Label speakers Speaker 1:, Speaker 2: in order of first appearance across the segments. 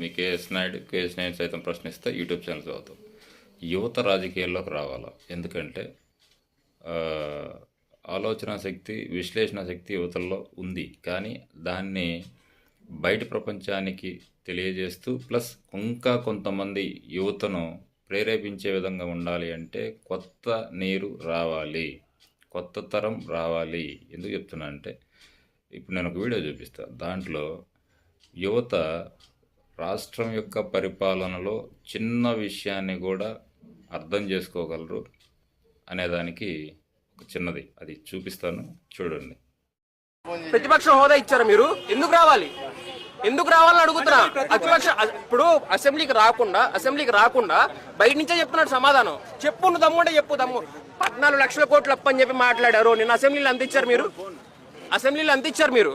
Speaker 1: మీ KS Naidu సైతం ప్రశ్నిస్తే YouTube channel చదువుతాం. యువత రాజకీయాల్లోకి రావాలా? ఎందుకంటే ఆలోచన శక్తి, విశ్లేషణ శక్తి యువతల్లో ఉంది. కానీ దాన్ని బయట ప్రపంచానికి తెలియజేస్తూ ప్లస్ ఇంకా కొంతమంది యువతను ప్రేరేపించే విధంగా ఉండాలి అంటే కొత్త నీరు రావాలి, కొత్త తరం రావాలి. ఎందుకు చెప్తున్నా అంటే ఇప్పుడు నేను ఒక వీడియో చూపిస్తాను. దాంట్లో యువత రాష్ట్రం యొక్క పరిపాలనలో చిన్న విషయాన్ని కూడా అర్థం చేసుకోగలరు అనేదానికి ఒక చిన్నది అది చూపిస్తాను, చూడండి.
Speaker 2: ప్రతిపక్ష హోదా ఇచ్చారు, మీరు ఎందుకు రావాలి? ఎందుకు రావాలని అడుగుతున్నా. ప్రతిపక్ష ఇప్పుడు అసెంబ్లీకి రాకుండా బయట నుంచే చెప్తున్నాడు సమాధానం. చెప్పు, నువ్వు దమ్ముంటే చెప్పు. 14 లక్షల కోట్లు అప్పని చెప్పి మాట్లాడారు. నిన్న అసెంబ్లీలో ఎంత ఇచ్చారు మీరు?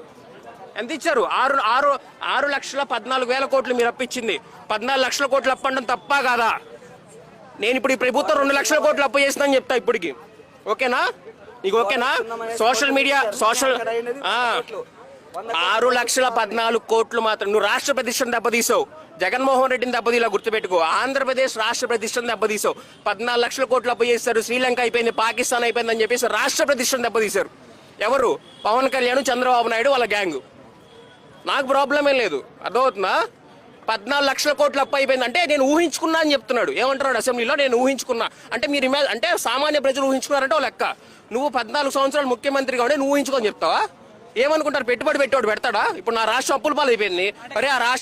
Speaker 2: ఎంత ఇచ్చారు? 6,14,000 కోట్లు మీరు అప్పిచ్చింది. 14 లక్షల కోట్లు అప్పండం తప్ప కాదా? నేను ఇప్పుడు ఈ ప్రభుత్వం 2 లక్షల కోట్లు అప్పు చేస్తుందని చెప్తా ఇప్పటికి. ఓకేనా? నీకు ఓకేనా? సోషల్ మీడియా 6,14,000 కోట్లు మాత్రం నువ్వు రాష్ట్ర ప్రతిష్టను దెబ్బతీసావు. జగన్మోహన్ రెడ్డిని దెబ్బతీలా, గుర్తుపెట్టుకో. ఆంధ్రప్రదేశ్ రాష్ట్ర ప్రతిష్టను దెబ్బతీసావు. 14 లక్షల కోట్లు అప్పు చేస్తారు. శ్రీలంక అయిపోయింది, పాకిస్తాన్ అయిపోయిందని చెప్పేసి రాష్ట్ర ప్రతిష్టను దెబ్బతీశారు. ఎవరు? పవన్ కళ్యాణ్, చంద్రబాబు నాయుడు, వాళ్ళ గ్యాంగ్. నాకు ప్రాబ్లమే లేదు, అర్థమవుతుందా? 14 లక్షల కోట్లు అప్పు అయిపోయింది అంటే నేను ఊహించుకున్నా అని చెప్తున్నాడు. ఏమంటున్నాడు అసెంబ్లీలో? నేను ఊహించుకున్నా అంటే మీరు అంటే సామాన్య ప్రజలు ఊహించుకున్నారంటే ఒక లెక్క. నువ్వు 14 సంవత్సరాలు ముఖ్యమంత్రిగా ఉండే నువ్వు ఊహించుకొని చెప్తావా? ఏమనుకుంటారు? పెట్టుబడి పెట్టేవాడు పెడతాడా? ఇప్పుడు నా రాష్ట్రం అప్పుల పాలు అయిపోయింది. మరి ఆ రాష్ట్రం